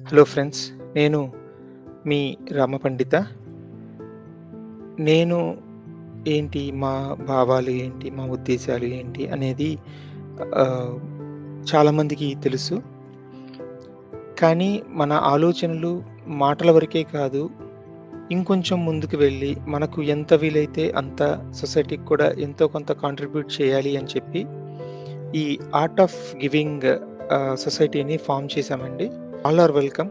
Hello friends, నేను మీ రామపండిత. నేను ఏంటి, మా భావాలు ఏంటి, మా ఉద్దేశాలు ఏంటి అనేది ఆహ్, చాలామందికి తెలుసు. కానీ మన ఆలోచనలు మాటల వరకే కాదు, ఇంకొంచెం ముందుకు వెళ్ళి మనకు ఎంత వీలైతే అంత సొసైటీకి కూడా ఎంతో కొంత కాంట్రిబ్యూట్ చేయాలి అని చెప్పి ఈ ఆర్ట్ ఆఫ్ గివింగ్ సొసైటీని ఫార్మ్ చేశామండి. All are welcome.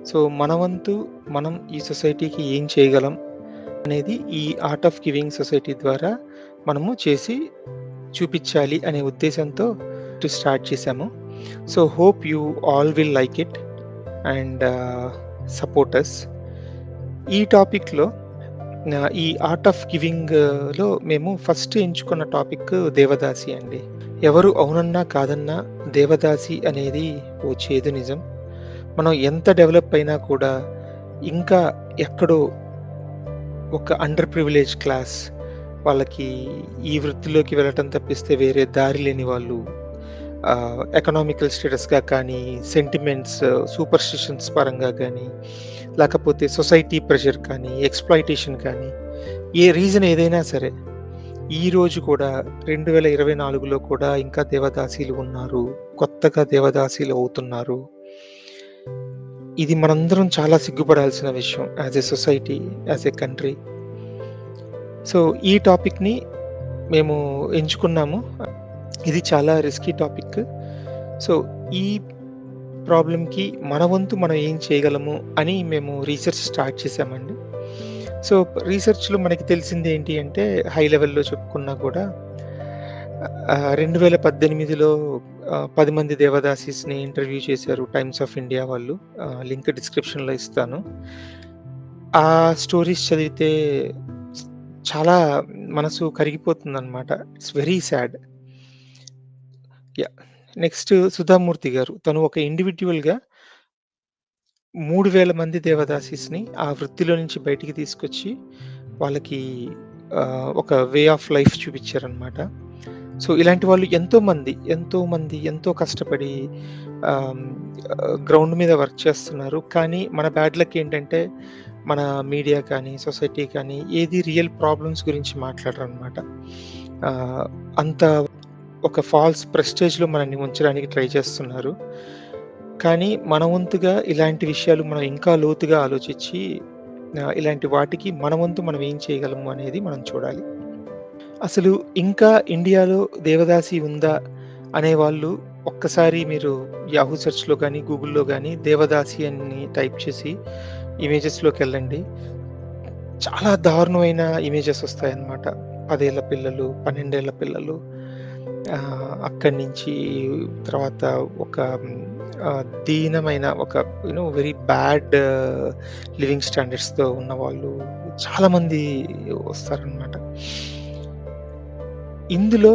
సో, మన వంతు మనం ఈ సొసైటీకి ఏం చేయగలం అనేది ఈ ఆర్ట్ ఆఫ్ గివింగ్ సొసైటీ ద్వారా మనము చేసి చూపించాలి అనే ఉద్దేశంతో స్టార్ట్ చేశాము. So, hope you all will like it and support us. ఈ టాపిక్‌లో ఈ ఆర్ట్ ఆఫ్ గివింగ్‌లో మేము ఫస్ట్ ఎంచుకున్న టాపిక్ దేవదాసి అండి. ఎవరు అవునన్నా కాదన్నా దేవదాసి అనేది ఓ చేదు నిజం. మనం ఎంత డెవలప్ అయినా కూడా ఇంకా ఎక్కడో ఒక అండర్ ప్రివిలేజ్ క్లాస్ వాళ్ళకి ఈ వృత్తిలోకి వెళ్ళటం తప్పిస్తే వేరే దారి లేని వాళ్ళు ఎకనామికల్ స్టేటస్‌గా కానీ, సెంటిమెంట్స్, సూపర్‌స్టిషన్స్ పరంగా గానీ, లేకపోతే సొసైటీ ప్రెషర్ కానీ, ఎక్స్‌ప్లాయిటేషన్ కానీ, ఏ రీజన్ ఏదైనా సరే, ఈరోజు కూడా 2024లో కూడా ఇంకా దేవదాసీలు ఉన్నారు. కొత్తగా దేవదాసీలు అవుతున్నారు. ఇది మనందరం చాలా సిగ్గుపడాల్సిన విషయం as a society, as a country. So, ఈ టాపిక్‌ని మేము ఎంచుకున్నాము. ఇది చాలా రిస్కీ టాపిక్. సో, ఈ ప్రాబ్లమ్‌కి మన వంతు మనం ఏం చేయగలము అని మేము రీసెర్చ్ స్టార్ట్ చేశామండి. సో, రీసెర్చ్‌లో మనకి తెలిసింది ఏంటి అంటే, హై లెవెల్‌లో చెప్పుకున్నా కూడా 2018లో 10 మంది దేవదాసీస్‌ని ఇంటర్వ్యూ చేశారు టైమ్స్ ఆఫ్ ఇండియా వాళ్ళు. లింక్ డిస్క్రిప్షన్‌లో ఇస్తాను. ఆ స్టోరీస్ చదివితే చాలా మనసు కరిగిపోతుందనమాట. It's very sad. Yeah! Next Sudha Murty గారు. తను ఒక ఇండివిడ్యువల్‌గా 3000 మంది దేవదాసీస్‌ని ఆ వృత్తిలో నుంచి బయటికి తీసుకొచ్చి, వాళ్ళకి ఒక వే ఆఫ్ లైఫ్ చూపిచ్చారనమాట. సో, ఇలాంటి వాళ్ళు ఎంతోమంది ఎంతో కష్టపడి ఆహ్, గ్రౌండ్ మీద వర్క్ చేస్తున్నారు. కానీ మన బ్యాడ్ లక్ ఏంటంటే, మన మీడియా కానీ, సొసైటీ కానీ ఏది రియల్ ప్రాబ్లమ్స్ గురించి మాట్లాడరనమాట. ఆహ్, అంత ఒక ఫాల్స్ ప్రెస్టేజ్‌లో మనల్ని ఉంచడానికి ట్రై చేస్తున్నారు. కానీ మన వంతుగా ఇలాంటి విషయాలు మనం ఇంకా లోతుగా ఆలోచించి ఇలాంటి వాటికి మన వంతు మనం ఏం చేయగలము అనేది మనం చూడాలి. అసలు ఇంకా ఇండియాలో దేవదాసి ఉందా అనేవాళ్ళు ఒక్కసారి మీరు యాహూ సెర్చ్‌లో గాని, గూగుల్‌లో గాని దేవదాసి అని టైప్ చేసి ఇమేజెస్‌లోకెళ్ళండి. చాలా దారుణమైన ఇమేజెస్ వస్తాయన్నమాట. 10 ఏళ్ల పిల్లలు, 12 ఏళ్ల పిల్లలు, అక్కడి నుంచి తర్వాత ఒక దీనమైన ఒక వెరీ బ్యాడ్ లివింగ్ స్టాండర్డ్స్‌తో ఉన్నవాళ్ళు చాలామంది వస్తారనమాట. ఇందులో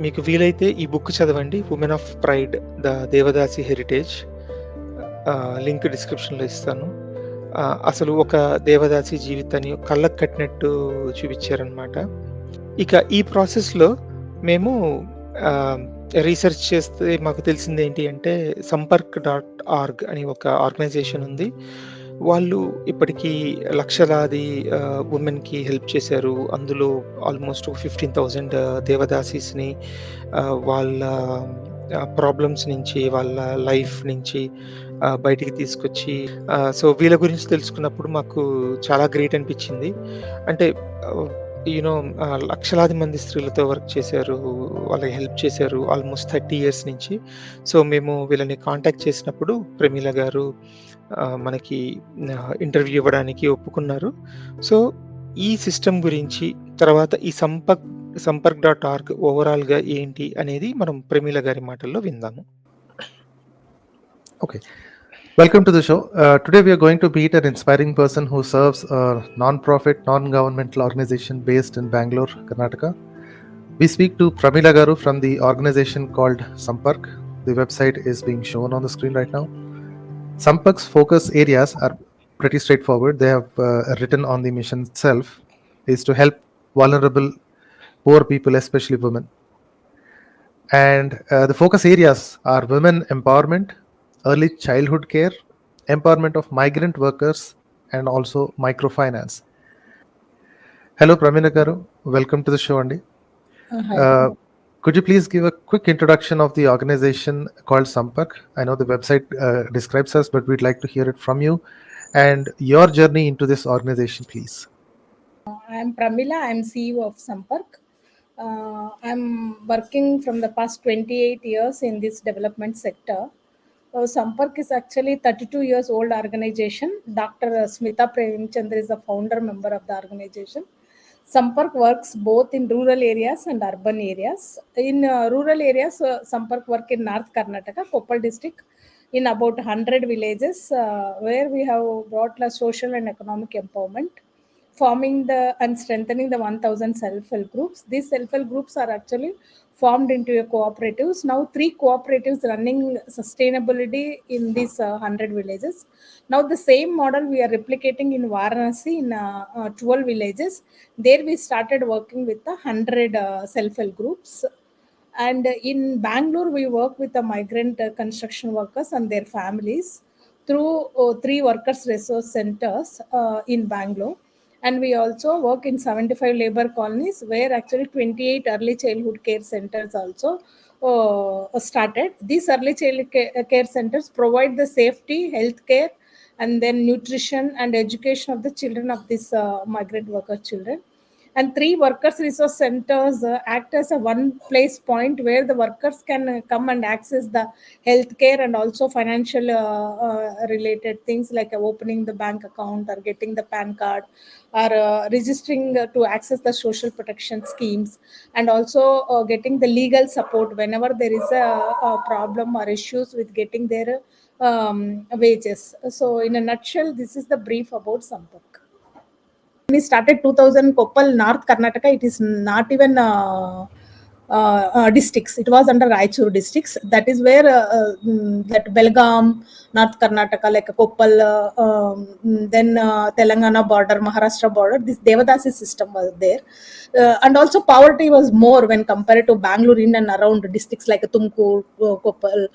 మీకు వీలైతే ఈ బుక్ చదవండి. 'Women of pride: the devadasi heritage'. Link డిస్క్రిప్షన్‌లో ఇస్తాను. అసలు ఒక దేవదాసి జీవితాన్ని కళ్ళకు కట్టినట్టు చూపిచ్చారనమాట. ఇక ఈ ప్రాసెస్‌లో మేము ఆహ్, రీసెర్చ్ చేస్తే మాకు తెలిసిందేంటి అంటే, సంపర్క్.org అని ఒక ఆర్గనైజేషన్ ఉంది. వాళ్ళు ఇప్పటికీ లక్షలాది వుమెన్‌కి హెల్ప్ చేశారు. అందులో ఆల్‌మోస్ట్ 15,000 దేవదాసీస్‌ని వాళ్ళ ప్రాబ్లమ్స్ నుంచి, వాళ్ళ లైఫ్ నుంచి బయటికి తీసుకొచ్చి సో, వీళ్ళ గురించి తెలుసుకున్నప్పుడు మాకు చాలా గ్రేట్ అనిపిచ్చింది. అంటే ఆహ్, యూ నో లక్షలాది మంది స్త్రీలతో వర్క్ చేశారు. వాళ్ళకి హెల్ప్ చేశారు ఆల్‌మోస్ట్ 30 ఇయర్స్ నుంచి. సో, మేము వీళ్ళని కాంటాక్ట్ చేసినప్పుడు ప్రమీల గారు మనకి ఇంటర్వ్యూ ఇవ్వడానికి ఒప్పుకున్నారు. సో, ఈ సిస్టమ్ గురించి తర్వాత ఈ సంపర్క్.org ఓవరాల్‌గా ఏంటి అనేది మనం ప్రమీల గారి మాటల్లో విందాము. Okay. Welcome to the show. Today we are going to meet an inspiring person who serves a non-profit, non-governmental organization based in Bangalore, Karnataka. We speak to Pramila Garu from the organization called Sampark. The website is being shown on the screen right now. Sampark's focus areas are pretty straightforward. They have written on the mission itself is to help vulnerable, poor people, especially women. And the focus areas are women empowerment, early childhood care, empowerment of migrant workers, and also microfinance. Hello, Pramila Garu. Welcome to the show, Andy. Hi. Could you please give a quick introduction of the organization called Sampark? I know the website describes us, but we'd like to hear it from you and your journey into this organization, please. I'm Pramila. I'm CEO of Sampark. I'm working from the past 28 years in this development sector. Sampark is actually 32 years old organization. Dr. Smita Premchandra is the founder member of the organization. Sampark works both in rural areas and urban areas. In rural areas, Sampark work in North Karnataka, Koppal district, in about 100 villages, where we have brought the social and economic empowerment, forming the and strengthening the 1000 self-help groups. These self-help groups are actually formed into a cooperatives. Now 3 cooperatives running sustainability in these 100 villages. Now the same model we are replicating in Varanasi in 12 villages. There we started working with the 100 self-help groups. And in Bangalore, we work with the migrant construction workers and their families through 3 workers resource centers in Bangalore. And we also work in 75 labor colonies, where actually 28 early childhood care centers also started. These early child care centers provide the safety, health care, and then nutrition and education of the children of these migrant worker children. And 3 workers resource centers act as a one place point where the workers can come and access the healthcare and also financial related things, like opening the bank account or getting the PAN card, or registering to access the social protection schemes, and also getting the legal support whenever there is a problem or issues with getting their wages. So in a nutshell, this is the brief about Sampark. We started 2000 Koppal, North Karnataka. It is not even districts. It was under Raichur districts. That is where that Belgaum, North Karnataka, like Koppal, then Telangana border, Maharashtra border. This Devadasi system was there. And also poverty was more when compared to Bangalore in and around districts like Tumkur, Koppal,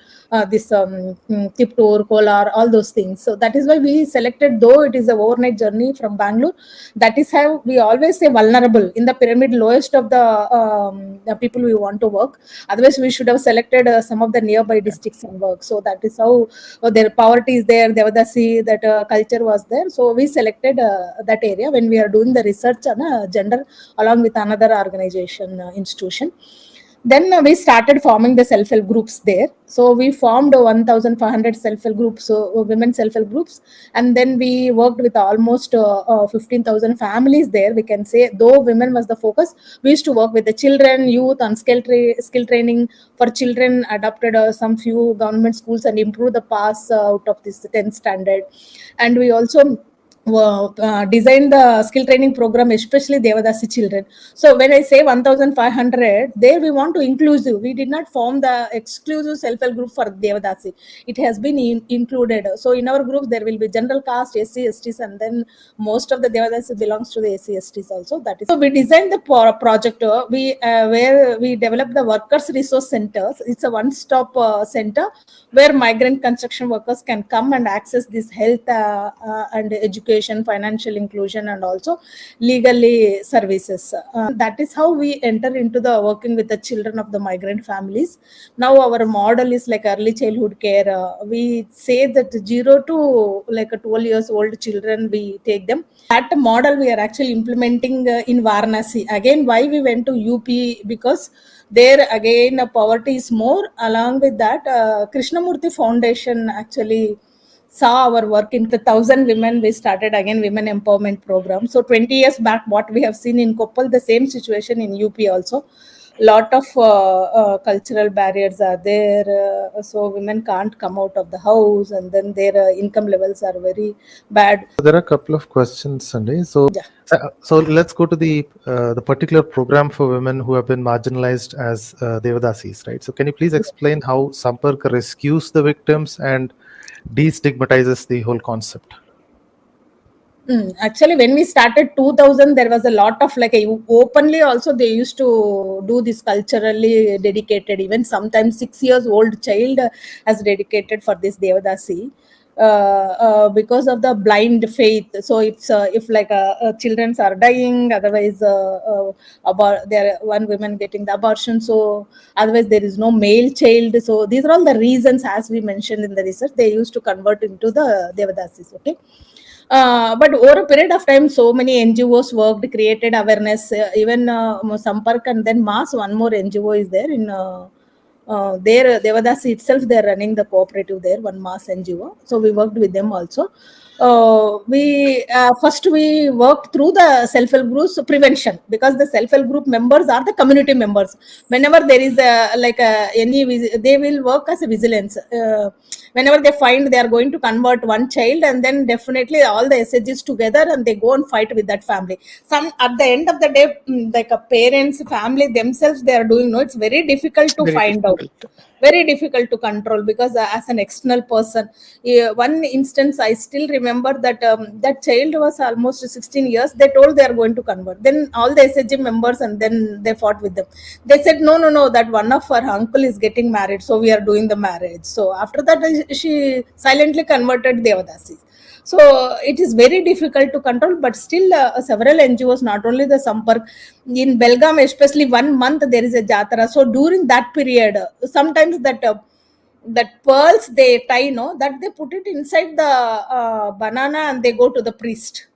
this Tiptur, Kolar, all those things. So that is why we selected, though it is an overnight journey from Bangalore, that is how we always say vulnerable in the pyramid, lowest of the people we want to work. Otherwise, we should have selected some of the nearby districts and work. So that is how their poverty is there. Devadasi, that culture was there. So we selected that area when we are doing the research on gender along with another organization institution. Then we started forming the self-help groups there. So we formed 1,500 self-help groups, women self-help groups, and then we worked with almost 15,000 families there. We can say, though women was the focus, we used to work with the children, youth, and skill training for children. Adopted some few government schools and improved the pass out of this 10th standard. And we also designed the skill training program, especially Devadasi children. So when I say 1,500, there we want to inclusive. We did not form the exclusive self-help group for Devadasi. It has been included. So in our groups, there will be general caste, SC, STs, and then most of the Devadasi belongs to the SC, STs also. That is, so we designed the project where we developed the workers resource centers. It's a one-stop center where migrant construction workers can come and access this health and education, financial inclusion, and also legally services. That is how we enter into the working with the children of the migrant families. Now our model is like early childhood care. We say that 0 to like 12 years old children, we take them. That model we are actually implementing in Varanasi. Again, why we went to UP? Because there again poverty is more. Along with that, Krishnamurti Foundation actually saw our work in the 1,000 women. We started again women empowerment program. So 20 years back, what we have seen in Koppal, the same situation in UP also. Lot of cultural barriers are there, so women can't come out of the house, and then their income levels are very bad. There are a couple of questions, Sunday. So, Yeah. so let's go to the particular program for women who have been marginalized as Devadasis, right? So, can you please explain how Sampark rescues the victims and destigmatizes the whole concept? Actually, when we started 2000, there was a lot of like openly also they used to do this culturally dedicated. Even sometimes 6 years old child has dedicated for this Devadasi. Because of the blind faith. So if like children are dying, otherwise about there one woman getting the abortion. So otherwise there is no male child. So these are all the reasons, as we mentioned in the research, they used to convert into the Devadasis. Okay. But over a period of time, so many NGOs worked, created awareness, even Sampark and then Mass, one more NGO is there in there, Devadasi itself, they're running the cooperative there, one Mass NGO. So we worked with them also. We first we worked through the self-help groups prevention, because the self-help group members are the community members. Whenever there is they will work as a vigilance. Whenever they find they are going to convert one child, and then definitely all the SHGs together and they go and fight with that family. Some at the end of the day, like a parents, family themselves, they are doing. No, it's very difficult to Very find out. difficult. Very difficult to control, because as an external person, one instance I still remember that that child was almost 16 years. They told they are going to convert. Then all the SHG members, and then they fought with them. They said no, that one of her uncle is getting married, so we are doing the marriage. So after that, she silently converted Devadasi. So it is very difficult to control, but still several NGOs, not only the Sampark, in Belgaum especially, 1 month there is a Jatara. So during that period, sometimes that pearls they tie, no, that they put it inside the banana and they go to the priest.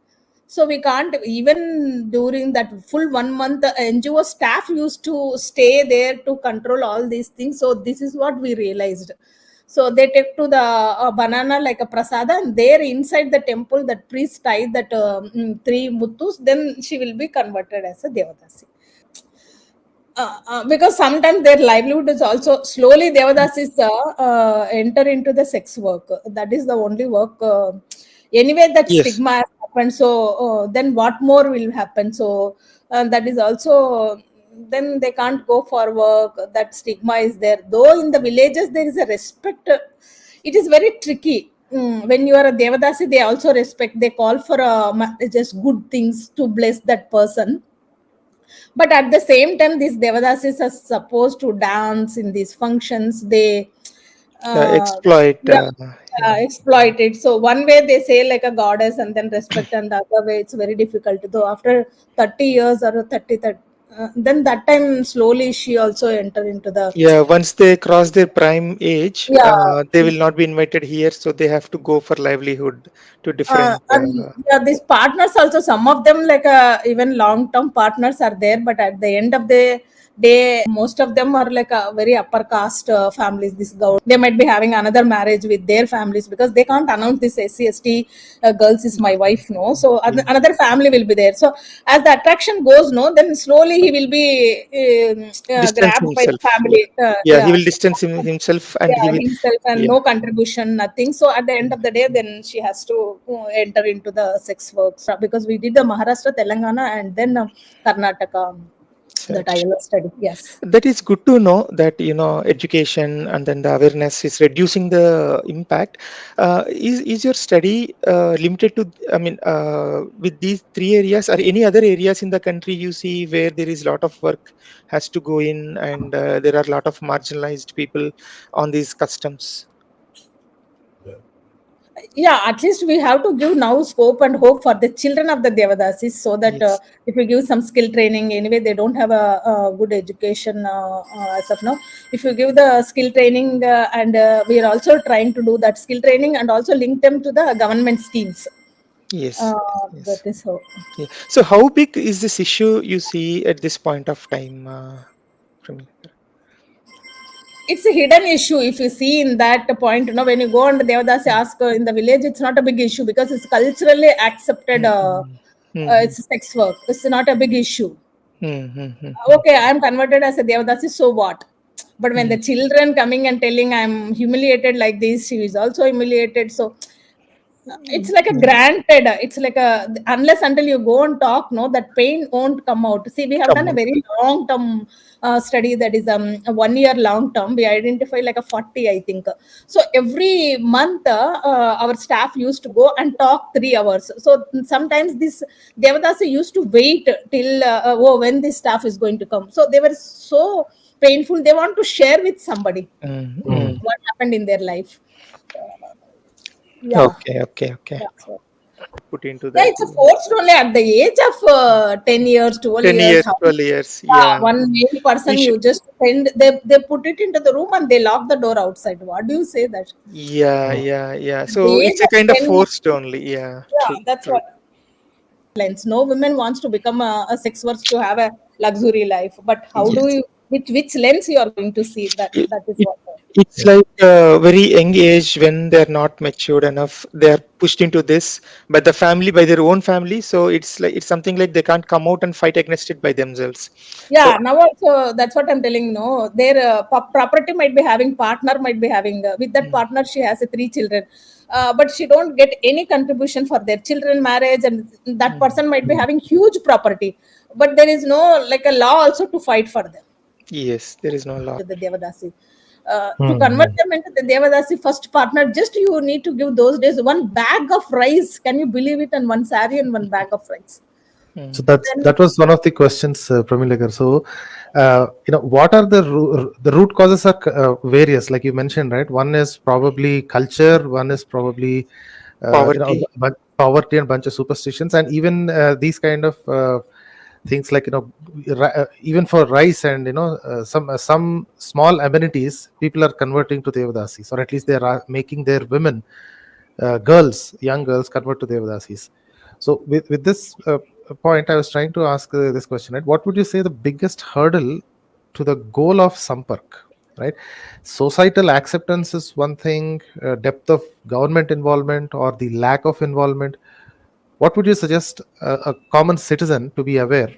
So we can't, even during that full 1 month, the NGO staff used to stay there to control all these things. So this is what we realized. So they take to the banana like a prasada, and there inside the temple, that priest tied that 3 muttus, then she will be converted as a Devadasi. Because sometimes their livelihood is also slowly Devadasis enter into the sex work. That is the only work. Anyway, that Yes. stigma has happened. So then what more will happen? So that is also, then they can't go for work. That stigma is there. Though in the villages there is a respect. It is very tricky. When you are a Devadasi, they also respect. They call for just good things to bless that person. But at the same time, these Devadasis are supposed to dance in these functions. They uh, Exploit. yeah, Yeah. exploit it. So one way they say like a goddess and then respect, and the other way it's very difficult. Though after 30 years or 30, then that time slowly she also enter into the Yeah, once they cross their prime age, yeah. they will not be invited here, so they have to go for livelihood to different. And yeah, these partners also, some of them like even long term partners are there, but at the end of the day, most of them are like a very upper caste families. This they might be having another marriage with their families, because they can't announce this SC/ST girls is my wife, no. So Yeah. another family will be there. So as the attraction goes, no, then slowly he will be Distance grabbed by the himself. Yeah, family. yeah, he will distance himself, and he Yeah, will. himself, and Yeah. no contribution, nothing. So at the end of the day, then she has to enter into the sex work. So, because we did the Maharashtra, Telangana, and then Karnataka, that I Such. will study. Yes. That is good to know that education and then the awareness is reducing the impact. Is your study limited to? I mean, with these three areas, or any other areas in the country you see where there is a lot of work has to go in, and there are a lot of marginalized people on these customs? Yeah, at least we have to give now scope and hope for the children of the Devadasis, so that Yes. if we give some skill training, anyway they don't have a good education as of now. If you give the skill training, and we are also trying to do that skill training and also link them to the government schemes. Yes. That Yes. is how. Yeah. So, how big is this issue you see at this point of time? From It's a hidden issue if you see in that point. When you go and Devadasi ask in the village, it's not a big issue because it's culturally accepted. Mm-hmm. Mm-hmm. It's sex work. It's not a big issue. Mm-hmm. Okay, I'm converted as a Devadasi, so what? But when the children coming and telling I'm humiliated like this, she is also humiliated. So It's like a granted, it's like a, unless until you go and talk, no, that pain won't come out. See, we have Come done a on. very long term study, that is a 1 year long term. We identify like a 40, I think. So every month our staff used to go and talk 3 hours. So sometimes this Devadasi used to wait till oh, when this staff is going to come. So they were so painful, they want to share with somebody what happened in their life. Yeah. Okay. That's what. Put into Yeah, that. it's a forced only at the age of 10 years, 12 10 years. years, 12 years. Yeah, Yeah. one male person, We should, you just send, they put it into the room and they lock the door outside. What do you say that? yeah. At the So age it's a of kind of 10, forced only. Yeah, yeah, true, that's true. what. Lens. No woman wants to become a sex worker to have a luxury life. But how do Yes. you, which lens you are going to see that? It, That is it, what. it's like a very young age when they're not matured enough. They're pushed into this by the family, by their own family. So it's like it's something like they can't come out and fight against it by themselves. So Yeah, now also that's what I'm telling. No, their property might be having, partner might be having. With that partner, she has 3 children, but she don't get any contribution for their children marriage, and that person might be having huge property, but there is no like a law also to fight for them. yes, there is no law. The Devadasi. To convert them into the Devadasi first partner, just you need to give those days one bag of rice. Can you believe it? And one sari and one bag of rice. So Then that was one of the questions, Pramilagar. So, what are the root causes are various, like you mentioned, right? One is probably culture, one is probably Poverty. poverty and bunch of superstitions, and even these kind of things like even for rice and some small amenities, people are converting to Devadasis, or at least they are making their women, young girls, convert to Devadasis. So with this point, I was trying to ask this question, right? What would you say the biggest hurdle to the goal of Sampark, right? Societal acceptance is one thing, depth of government involvement or the lack of involvement. What would you suggest a common citizen to be aware?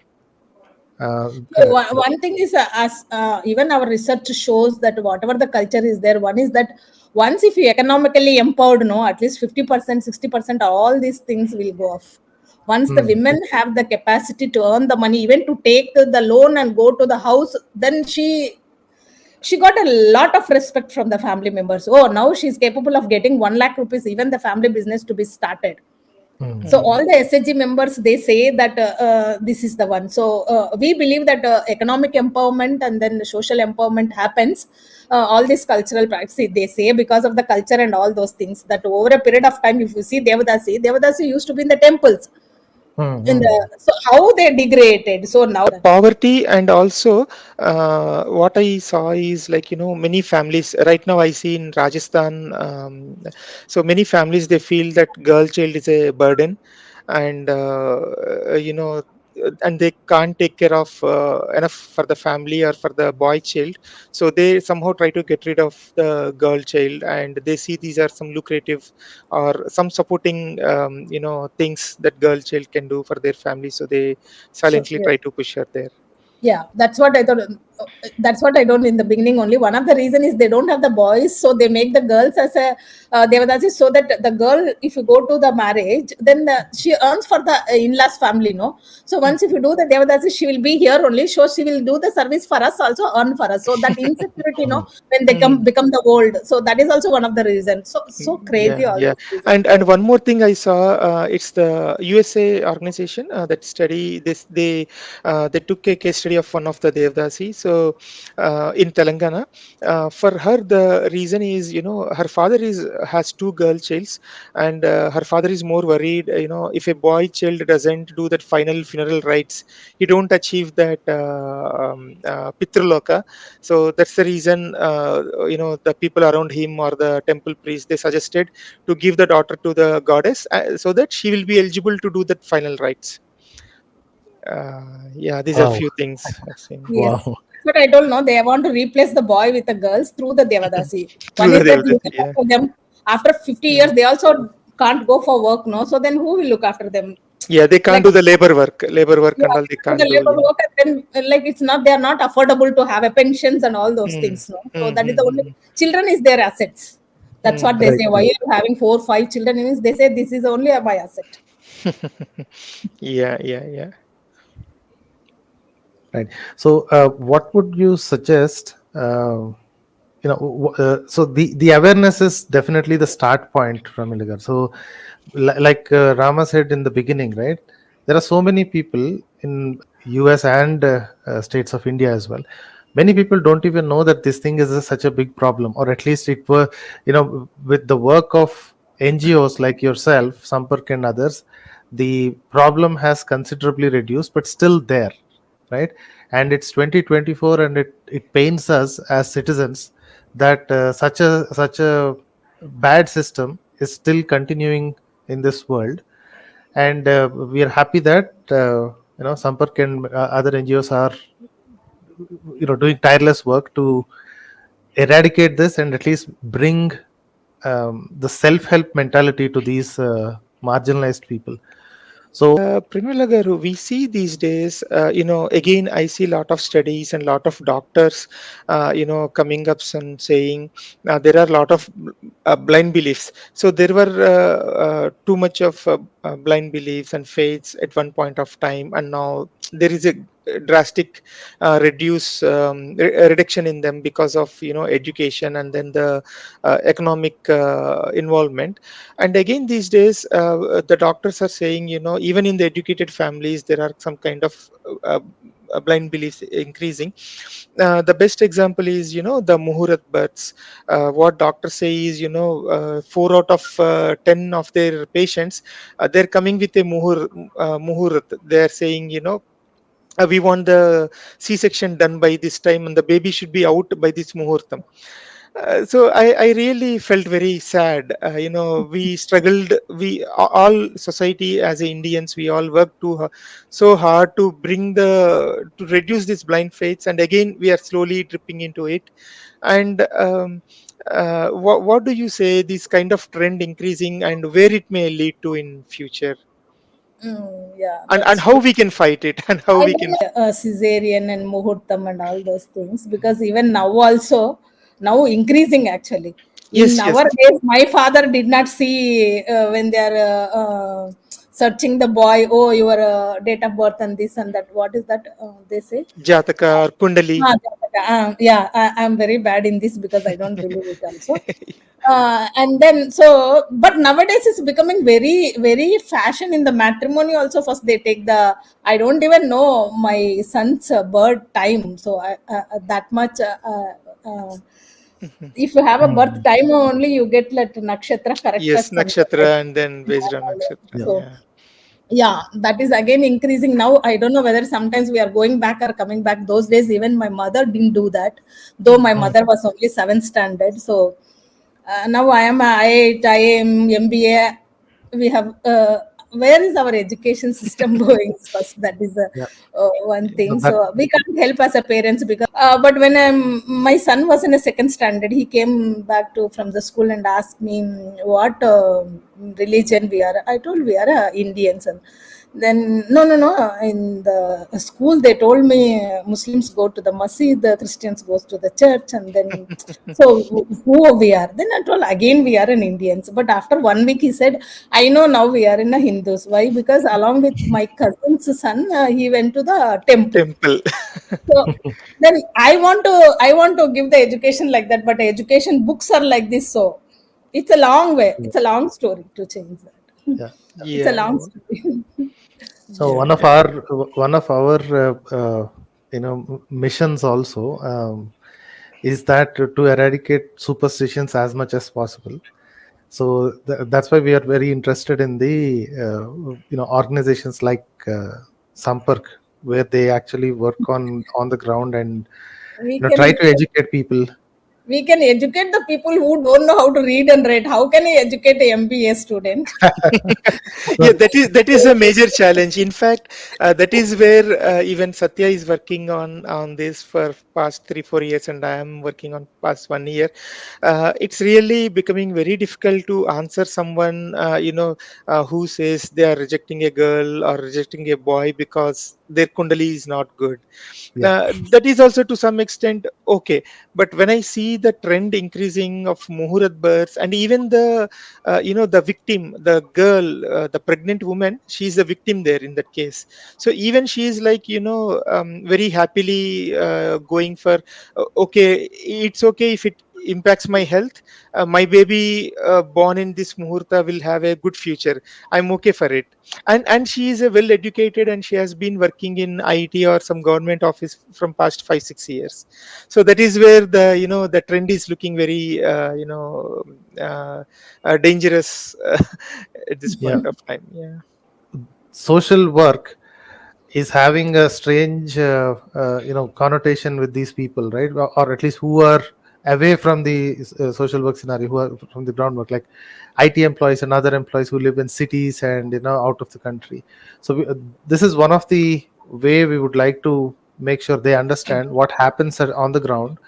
So one thing is, as even our research shows that whatever the culture is there, one is that once if you economically empowered, no, at least 50%, 60%, all these things will go off. Once the women have the capacity to earn the money, even to take the loan and go to the house, then she got a lot of respect from the family members. Oh, now she's capable of getting 1 lakh rupees, even the family business to be started. So all the SHG members, they say that this is the one. So we believe that economic empowerment and then social empowerment happens. All these cultural practices, they say, because of the culture and all those things, that over a period of time, if you see Devadasi used to be in the temples. So how they degraded. So now Poverty, and also what I saw is like many families right now I see in Rajasthan. So many families, they feel that girl child is a burden, and and they can't take care of enough for the family or for the boy child, so they somehow try to get rid of the girl child, and they see these are some lucrative or some supporting things that girl child can do for their family, so they so silently yeah. try to push her there. Yeah, that's what I thought. That's what I don't in the beginning only. One of the reason is they don't have the boys, so they make the girls as a Devadasi, so that the girl, if you go to the marriage, then she earns for the in-laws family, no. So once if you do the Devadasi, she will be here only, so she will do the service for us, also earn for us. So that insecurity, no, when they Mm. become the old, so that is also one of the reasons. So crazy all Yeah. these reasons. And one more thing I saw, it's the USA organization that study this. They took a case study of one of the Devdasi. So in Telangana, for her the reason is her father is has 2 girl childs, and her father is more worried. If a boy child doesn't do that final funeral rites, he don't achieve that Pitraloka. So that's the reason the people around him or the temple priest, they suggested to give the daughter to the goddess, so that she will be eligible to do that final rites. Yeah, these are Wow. few things I've seen. Yes. Wow. But I don't know. They want to replace the boy with the girls through the Devadasi. Through One the is that Devdasi. looking Yeah. after them after 50 years, they also can't go for work, no? So then who will look after them? Yeah, they can't Like, do the labor work yeah, and all, they for the can't do. labor Yeah. work, and then like it's not, they are not affordable to have a pensions and all those Mm. things, no? So Mm, that is mm, the only, mm, children is their assets. That's what they Right. say. Why are you having 4, 5 children? Means they say this is only my asset. Yeah. Right. So, what would you suggest? So the awareness is definitely the start point, Ramilagar. So, like Rama said in the beginning, right? There are so many people in US and states of India as well. Many people don't even know that this thing is such a big problem, or at least it were, with the work of NGOs like yourself, Sampark and others, the problem has considerably reduced, but still there, right? And it's 2024, and it pains us as citizens that such a bad system is still continuing in this world. And we are happy that Sampark and other NGOs are doing tireless work to eradicate this and at least bring the self-help mentality to these marginalized people. So Pramila garu, we see these days, again, I see a lot of studies and lot of doctors, coming up and saying there are a lot of blind beliefs. So there were too much of blind beliefs and faiths at one point of time, and now there is a drastic reduction in them because of education and then the economic involvement. And again, these days, the doctors are saying, even in the educated families, there are some kind of uh, blind beliefs increasing. The best example is, the Muhurat births. What doctors say is, 4 out of 10 of their patients, they're coming with a Muhurat. They're saying, we want the C-section done by this time, and the baby should be out by this muhurtam. So I really felt very sad. We struggled. All society as Indians, we all worked so hard to to reduce these blind faiths, and again we are slowly dripping into it. And what do you say? This kind of trend increasing, and where it may lead to in future, Yeah, and that's how true. we can fight it, and how I we can. don't cesarean and muhurtam and all those things, because even now also, now increasing actually. In Yes, our yes. days, my father did not see when they are searching the boy. Oh, your date of birth and this and that. What is that they say? Jataka or Kundali. Yeah, I'm very bad in this because I don't believe it also. And then but nowadays it's becoming very very fashion in the matrimony also. First they take the, I don't even know my son's birth time, so that much if you have a birth Mhm. time only, you get like nakshatra correct Yes, as something like nakshatra, and then based on nakshatra. Yeah. so. Yeah. Yeah, that is again increasing now. I don't know whether sometimes we are going back or coming back. Those days even my mother didn't do that, though my Mhm. mother was only 7th standard. So now I am a I8, IIM, MBA. We have where is our education system going first? That is Yeah. one thing. That So we can't help as a parents because. But when my son was in a 2nd standard, he came back to from the school and asked me what religion we are. I told we are Indians, and then no. In the school, they told me Muslims go to the masjid, the Christians goes to the church, and then so who we are. Then I told again we are an Indians. But after 1 week, he said, "I know now we are in a Hindus. Why? Because along with my cousin's son, he went to the temple." Temple. So then I want to give the education like that, but education books are like this. So it's a long way. It's a long story to change that. yeah. It's a Yeah, long story. So yeah, one of yeah. our missions also is that to eradicate superstitions as much as possible. So that's why we are very interested in the organizations like Sampark, where they actually work on the ground and we try can to educate people. we can educate the people who don't know how to read and write. How can I educate a MBA student? Yeah, that is a major challenge. In fact, that is where even Satya is working on this for past 3 4 years, and I am working on past 1 year. It's really becoming very difficult to answer someone who says they are rejecting a girl or rejecting a boy because their kundali is not good. Yeah. That is also to some extent okay, but when I see the trend increasing of muhurat births, and even the the victim, the girl, the pregnant woman, she is the victim there in that case. So even she is like, very happily going for, okay, it's okay if it impacts my health, my baby born in this muhurta will have a good future, I'm okay for it. And she is a well educated, and she has been working in IT or some government office from past 5 6 years. So that is where the, the trend is looking very dangerous at this Yeah. point of time. Yeah. Social work is having a strange connotation with these people, right? Or at least who are away from the social work scenario, who are from the groundwork, like IT employees and other employees who live in cities and out of the country. So this is one of the way we would like to make sure they understand what happens on the ground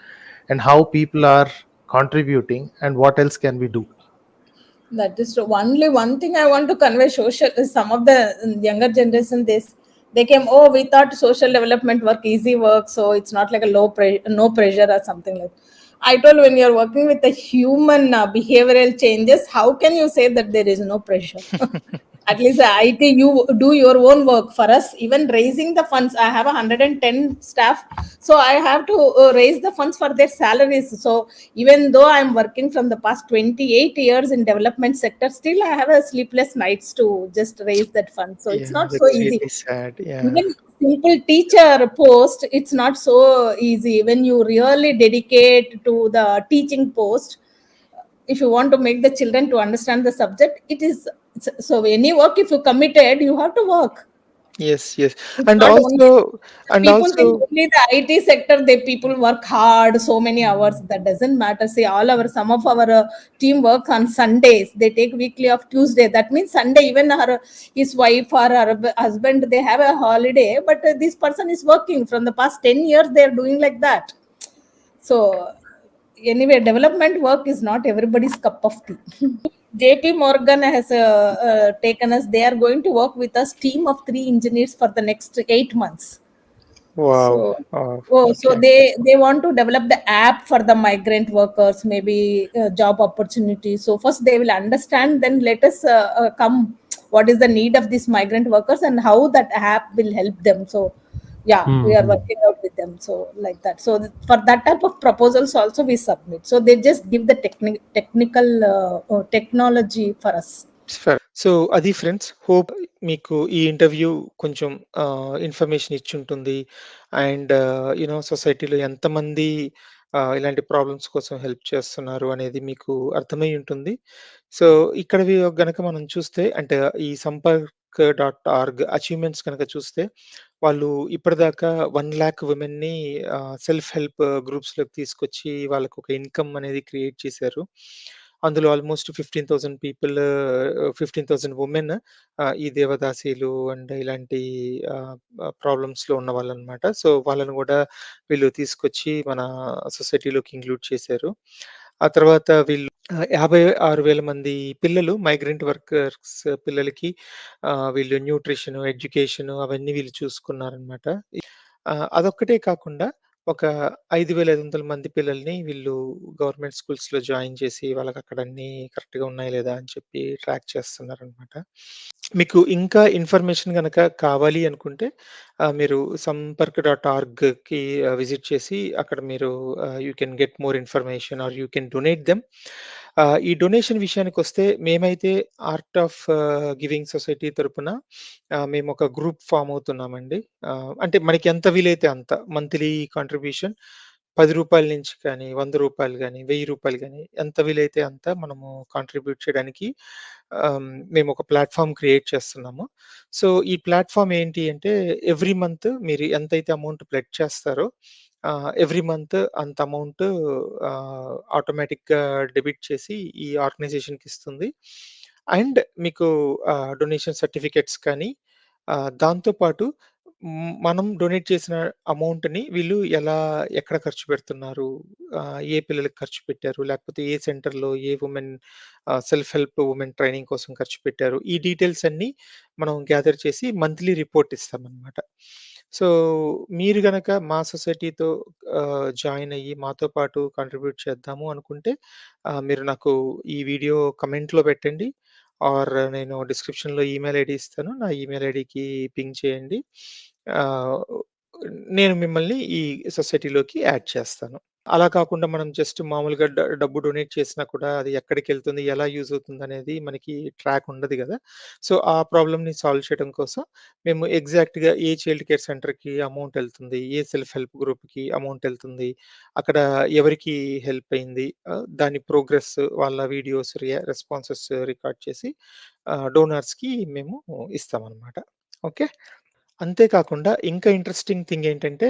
and how people are contributing and what else can we do. That is true. Only one thing I want to convey social is some of the younger generation, they came, oh, we thought social development work easy work, so it's not like a no pressure or something like. I told, when you're working with the human behavioral changes, how can you say that there is no pressure? At least the IT, you do your own work. For us, even raising the funds, I have 110 staff, so I have to raise the funds for their salaries. So even though I'm working from the past 28 years in development sector, still I have a sleepless nights to just raise that fund. So it's Yeah, not so that's easy. really sad. Yeah. Even simple teacher post, it's not so easy. When you really dedicate to the teaching post, if you want to make the children to understand the subject, so any work, if you committed, you have to work. Yes, yes. It's And not only, also, and people think also, only the IT sector, they people work hard so many hours. That doesn't matter. See, some of our team work on Sundays. They take weekly off Tuesday. That means Sunday, even his wife or her husband, they have a holiday. But this person is working from the past 10 years. They are doing like that. So anyway, development work is not everybody's cup of tea. JP Morgan has taken us. They are going to work with us, team of 3 engineers for the next 8 months. wow. So, Oh, so okay. they want to develop the app for the migrant workers, maybe job opportunities. So first they will understand, then let us come. What is the need of these migrant workers and how that app will help them? So, yeah, we are Mhm. working out with them. So like that. So for that type of proposals also we submit. So they just give the technical technology for us. So అది friends, hope మీకు ఈ interview కొంచెం information ఇచ్చుంటుంది. And సొసైటీలో ఎంతమంది ఇలాంటి problems కోసం help చేస్తున్నారు అనేది మీకు అర్థమై ఉంటుంది. సో ఇక్కడ గనక మనం చూస్తే, అంటే ఈ సంపర్క్.org అచీవ్‌మెంట్స్ గనక చూస్తే, వాళ్ళు ఇప్పటిదాకా 1,00,000 విమెన్‌ని సెల్ఫ్ హెల్ప్ గ్రూప్స్‌లోకి తీసుకొచ్చి వాళ్ళకొక ఇన్‌కమ్ అనేది క్రియేట్ చేశారు. అందులో ఆల్మోస్ట్ 15,000 పీపుల్, 15,000 వుమెన్, ఈ దేవదాసీలు అండ్ ఇలాంటి ఆహ్, ప్రాబ్లమ్స్‌లో ఉన్నవాళ్ళనమాట. సో వాళ్ళని గూడా వీళ్ళు తీసుకొచ్చి మన సొసైటీలోకి ఇంక్లూడ్ చేశారు. ఆ తర్వాత వీళ్ళు 56,000 మంది పిల్లలు, మైగ్రెంట్ వర్కర్స్ పిల్లలకి వీళ్ళు న్యూట్రిషను, ఎడ్యుకేషను అవన్నీ వీళ్ళు చూసుకున్నారనమాట. అదొక్కటే కాకుండా ఒక 5,500 మంది పిల్లల్ని వీళ్ళు గవర్నమెంట్ స్కూల్స్‌లో జాయిన్ చేసి, వాళ్ళకక్కడ అన్నీ కరెక్ట్‌గా ఉన్నాయా లేదా అని చెప్పి ట్రాక్ చేస్తున్నారనమాట. మీకు ఇంకా ఇన్ఫర్మేషన్ గనక కావాలి అనుకుంటే, మీరు సంపర్క్.orgకి విజిట్ చేసి, అక్కడ మీరు you can get more information are you can donate them. ఈ డొనేషన్ విషయానికొస్తే, మేమైతే ఆర్ట్ ఆఫ్ గివింగ్ సొసైటీ తరపున మేమొక గ్రూప్ ఫార్మ్ అవుతున్నామండి. అంటే మనకి ఎంత వీలైతే అంత మంత్లీ కాంట్రిబ్యూషన్ రూ. 10 నుంచి కానీ, రూ. 100 గానీ, రూ. 1000 గానీ, ఎంత వీలైతే అంత మనము కాంట్రిబ్యూట్ చేయడానికి మేమొక ప్లాట్‌ఫార్మ్ క్రియేట్ చేస్తున్నాము. సో, ఈ ప్లాట్‌ఫార్మ్ ఏంటి అంటే, ఎవ్రీ మంత్ మీరు ఎంతైతే అమౌంట్ ప్లెడ్జ్ చేస్తారో, ఎవ్రీ మంత్ అంత అమౌంట్ ఆటోమేటిక్‌గా డెబిట్ చేసి ఈ ఆర్గనైజేషన్‌కిస్తుంది. అండ్ మీకు డొనేషన్ సర్టిఫికేట్స్ కానీ, దాంతో పాటు మనం డొనేట్ చేసిన అమౌంట్‌ని వీళ్ళు ఎక్కడ ఖర్చు పెడుతున్నారు? ఏ పిల్లలకి ఖర్చు పెట్టారు? లేకపోతే ఏ సెంటర్‌లో ఏ women self help women training కోసం ఖర్చు పెట్టారు? ఈ డీటెయిల్స్ అన్నీ మనం గ్యాదర్ చేసి మంత్లీ రిపోర్ట్ ఇస్తామనమాట. సో, మీరు గనక మా సొసైటీతో జాయిన్ అయ్యి మాతో పాటు కాంట్రిబ్యూట్ చేద్దాము అనుకుంటే మీరు నాకు ఈ వీడియో కమెంట్‌లో పెట్టండి. నేను డిస్క్రిప్షన్‌లో ఈమెయిల్ ఐడీ ఇస్తాను. నా ఈమెయిల్ ఐడీకి పింగ్ చేయండి. ఆహ్, నేను మిమ్మల్ని ఈ సొసైటీలోకి యాడ్ చేస్తాను. అలా కాకుండా మనం జస్ట్ మామూలుగా డబ్బు డొనేట్ చేసినా కూడా అది ఎక్కడికెళ్తుంది, ఎలా యూజ్ అవుతుందనేది మనకి ట్రాక్ ఉండదు గదా! సో, ఆ ప్రాబ్లమ్‌ని సాల్వ్ చేయడం కోసం మేము ఎగ్జాక్ట్‌గా ఏ చైల్డ్ కేర్ సెంటర్‌కి అమౌంట్ ఎళ్తుంది, ఏ సెల్ఫ్ హెల్ప్ గ్రూప్‌కి అమౌంట్ ఎళ్తుంది, అక్కడ ఎవరికి హెల్ప్ అయింది, దాని ప్రోగ్రెస్ వాళ్ళ వీడియోస్, రెస్పాన్సెస్ రికార్డ్ చేసి డోనర్స్‌కి మేము ఇస్తామనమాట. ఓకే. అంతే కాకుండా ఇంకా ఇంట్రెస్టింగ్ థింగ్ ఏంటంటే,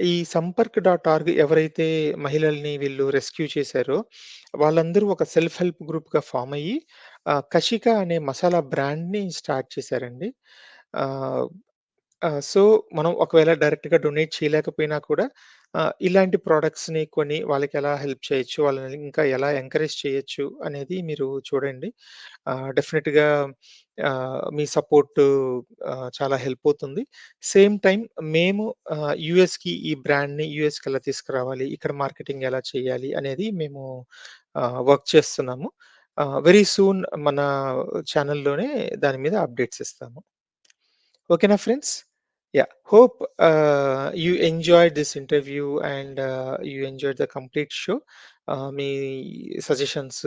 ఈ సంపర్క్.ఆర్గ్ ఎవరైతే మహిళల్ని వీళ్ళు రెస్క్యూ చేశారో, వాళ్ళందరూ ఒక సెల్ఫ్ హెల్ప్ గ్రూప్‌గా ఫార్మ్ అయ్యి, 'కషిక' అనే మసాలా బ్రాండ్‌ని స్టార్ట్ చేశారండి. ఆహ్, సో, మనం ఒకవేళ డైరెక్ట్‌గా డొనేట్ చేయలేకపోయినా కూడా ఇలాంటి ప్రొడక్ట్స్‌ని కొని వాళ్ళకెలా హెల్ప్ చేయొచ్చు, వాళ్ళని ఇంకా ఎలా ఎంకరేజ్ చేయొచ్చు అనేది మీరు చూడండి. డెఫినిట్‌గా మీ సపోర్టు చాలా హెల్ప్ అవుతుంది. సేమ్ టైమ్ మేము యూఎస్‌కి ఈ బ్రాండ్‌ని యూఎస్‌కి ఎలా తీసుకురావాలి, ఇక్కడ మార్కెటింగ్ ఎలా చేయాలి అనేది మేము వర్క్ చేస్తున్నాము. వెరీ సూన్ మన ఛానెల్‌లోనే దాని మీద అప్డేట్స్ ఇస్తాము. ఓకేనా friends? Yeah! Hope you enjoyed this interview and you enjoyed the complete show. Me suggestions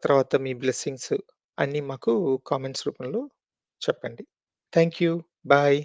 తర్వాత మీ బ్లెస్సింగ్స్ అన్నీ మాకు కామెంట్స్ రూపంలో చెప్పండి. Thank you. బాయ్.